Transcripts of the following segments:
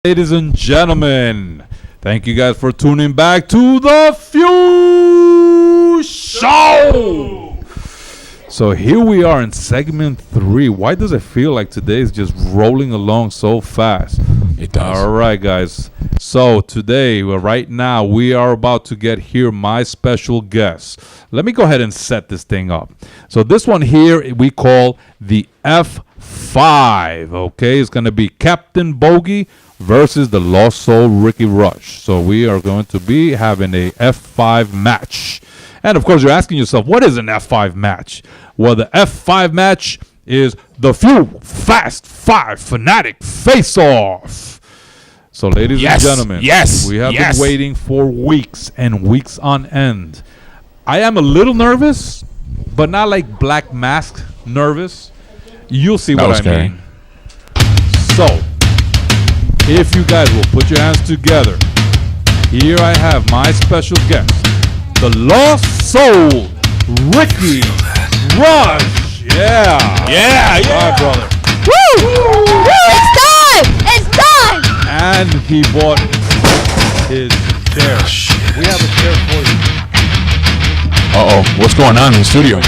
Ladies and gentlemen, thank you guys for tuning back to the Few Show. So here we are in segment 3. Why does it feel like today is just rolling along so fast? It does. All right, guys. So today, right now, we are about to hear my special guest. Let me go ahead and set this thing up. So this one here we call the F5. Okay, it's going to be Captain Bogey versus the Lost Soul Ricky Rush. So we are going to be having a F5 match. And of course, you're asking yourself, what is an F5 match? Well, the F5 match is the Few Fast 5 Fanatic Face-Off. So ladies and gentlemen, we have been waiting for weeks and weeks on end. I am a little nervous, but not like Black Mask nervous. You'll see what I mean. So, if you guys will put your hands together, here I have my special guest, the Lost Soul Ricky Rush. Yeah. All right, brother. Woo! It's time! And he bought his chair. We have a chair for you. Uh-oh. What's going on in the studio?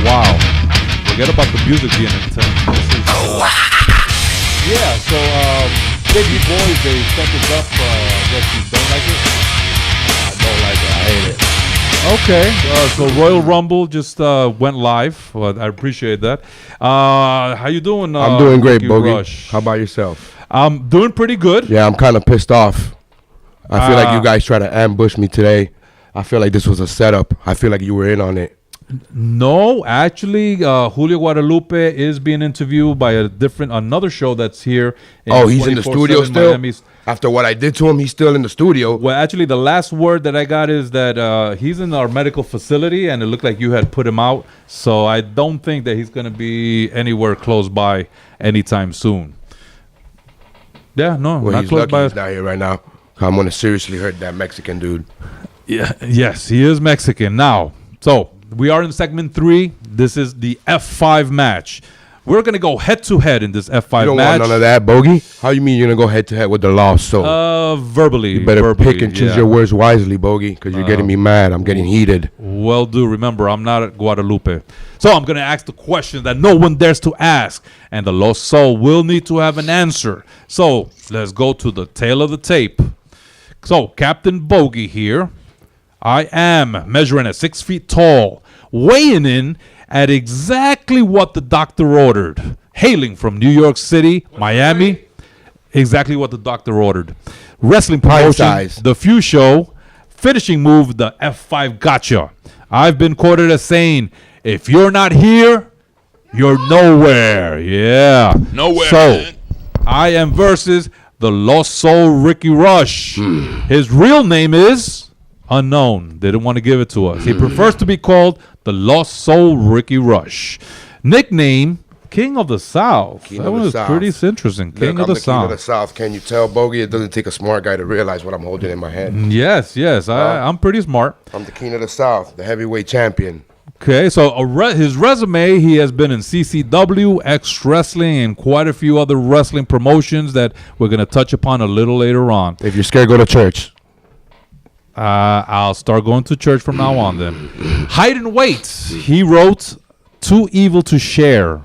Wow. Forget about the music being intense. Yeah, so Biggie Boys, they set this up. I guess you don't like it? I don't like it. I hate it. Okay, so Royal Rumble just went live. Well, I appreciate that. How you doing? I'm doing great, Ricky Bogey. Rush? How about yourself? I'm doing pretty good. Yeah, I'm kind of pissed off. I feel like you guys tried to ambush me today. I feel like this was a setup. I feel like you were in on it. No, actually, Julio Guadalupe is being interviewed by another show that's here. He's in the studio still? Miami's. After what I did to him, he's still in the studio. Well, actually, the last word that I got is that he's in our medical facility, and it looked like you had put him out. So I don't think that he's going to be anywhere close by anytime soon. Yeah, no, Well, not he's close lucky by. he's not here right now. I'm going to seriously hurt that Mexican dude. Yeah, yes, he is Mexican. Now, so we are in segment 3. This is the F5 match. We're going to go head-to-head in this F5 match. You don't want none of that, Bogey? How you mean you're going to go head-to-head with the Lost Soul? Verbally. You better pick and choose your words wisely, Bogey, because you're getting me mad. I'm getting heated. Well, remember, I'm not at Guadalupe. So I'm going to ask the question that no one dares to ask, and the Lost Soul will need to have an answer. So let's go to the tail of the tape. So, Captain Bogey here. I am measuring at 6 feet tall, weighing in at exactly what the doctor ordered. Hailing from New York City, Miami, exactly what the doctor ordered. Wrestling promotion, The Few Show. Finishing move, the F5 Gotcha. I've been quoted as saying, if you're not here, you're nowhere. Yeah. Nowhere. So, I am versus the Lost Soul Ricky Rush. His real name is unknown. They didn't want to give it to us. He prefers to be called the Lost Soul Ricky Rush. Nickname, King of the South. That one is pretty interesting. King of the South. King of the South. Can you tell, Bogey? It doesn't take a smart guy to realize what I'm holding in my hand. Yes. I'm pretty smart. I'm the King of the South, the heavyweight champion. Okay, so his resume, he has been in CCW, X Wrestling, and quite a few other wrestling promotions that we're going to touch upon a little later on. If you're scared, go to church. I'll start going to church from now on then. Height and weight. He wrote Too Evil to Share.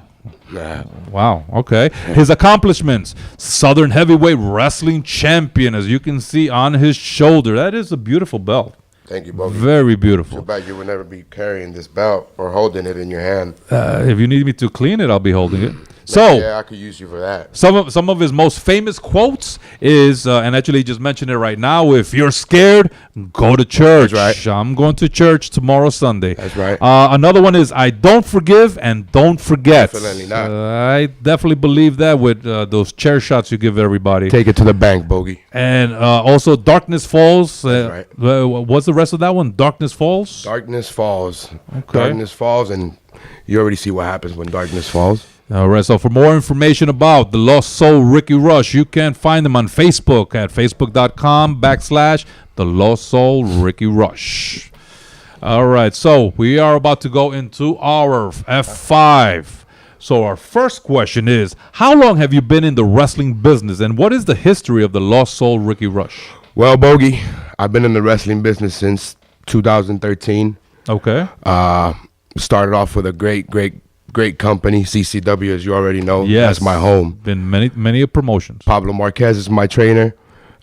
Wow, okay. His accomplishments. Southern Heavyweight Wrestling Champion, as you can see on his shoulder. That is a beautiful belt. Thank you, Bogey. Very beautiful. Too bad you would never be carrying this belt or holding it in your hand. If you need me to clean it, I'll be holding it. So yeah, I could use you for that. Some of his most famous quotes is, and actually he just mentioned it right now, if you're scared, go to church. That's right. I'm going to church tomorrow, Sunday. That's right. Another one is, I don't forgive and don't forget. Definitely not. I definitely believe that with those chair shots you give everybody. Take it to the bank, Bogey. And also, Darkness Falls. That's right. What's the rest of that one? Darkness Falls? Darkness falls. Okay. Darkness falls, and you already see what happens when darkness falls. All right, so for more information about the Lost Soul Ricky Rush, you can find them on Facebook at facebook.com/the Lost Soul Ricky Rush. All right, so we are about to go into our F5 So our first question is, how long have you been in the wrestling business, and what is the history of the Lost Soul Ricky Rush? Well, Bogey, I've been in the wrestling business since 2013. Okay. Started off with a great company, CCW, as you already know. Yes. That's my home. Been many promotions. Pablo Marquez is my trainer.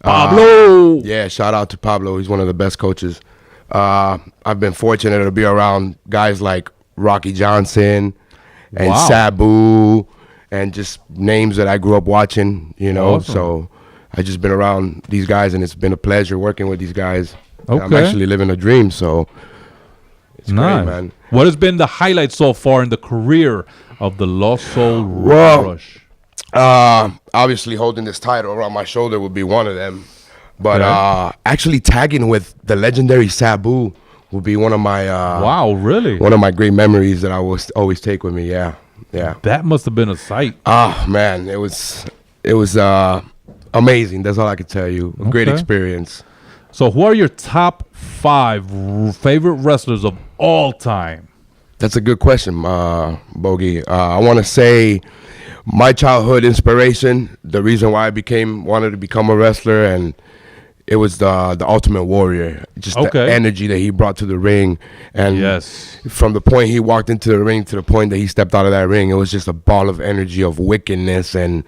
Pablo! Yeah, shout out to Pablo. He's one of the best coaches. I've been fortunate to be around guys like Rocky Johnson and Wow. Sabu and just names that I grew up watching, you know. Awesome. So I just been around these guys, and it's been a pleasure working with these guys. I'm Okay. actually living a dream, so it's Nice. great, man. What has been the highlight so far in the career of the Lost Soul Ricky Well, Rush? Obviously holding this title around my shoulder would be one of them. But Okay. actually tagging with the legendary Sabu would be one of my Wow, really? one of my great memories that I will always take with me. Yeah. That must have been a sight. Ah, man, it was amazing. That's all I could tell you. A great Okay. experience. So who are your top 5 favorite wrestlers of all time? That's a good question, Bogey. I want to say my childhood inspiration, the reason why I wanted to become a wrestler, and it was the Ultimate Warrior. Just Okay. the energy that he brought to the ring, and Yes. from the point he walked into the ring to the point that he stepped out of that ring, it was just a ball of energy, of wickedness, and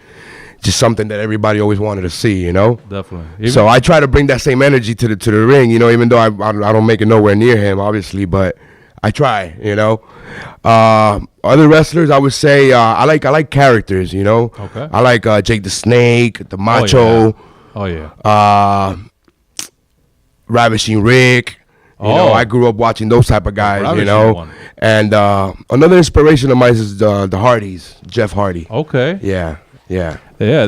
just something that everybody always wanted to see, you know. Definitely. So I try to bring that same energy to the ring, you know, even though I don't make it nowhere near him, obviously, but I try, you know. Other wrestlers, I would say, I like characters, you know. Okay. I like Jake the Snake, the Macho, Oh yeah. Ravishing Rick. You know, I grew up watching those type of guys, you Ravishing know. one. And another inspiration of mine is the Hardys, Jeff Hardy. Okay. Yeah. Yeah,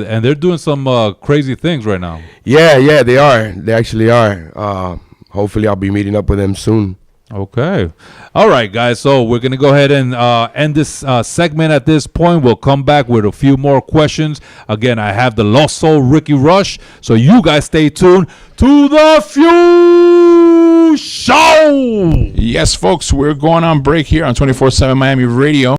and they're doing some crazy things right now. Yeah, they are. They actually are. Hopefully, I'll be meeting up with them soon. Okay. All right, guys. So we're going to go ahead and end this segment at this point. We'll come back with a few more questions. Again, I have the Lost Soul Ricky Rush. So you guys stay tuned to the Few Show. Yes, folks, we're going on break here on 24/7 Miami Radio.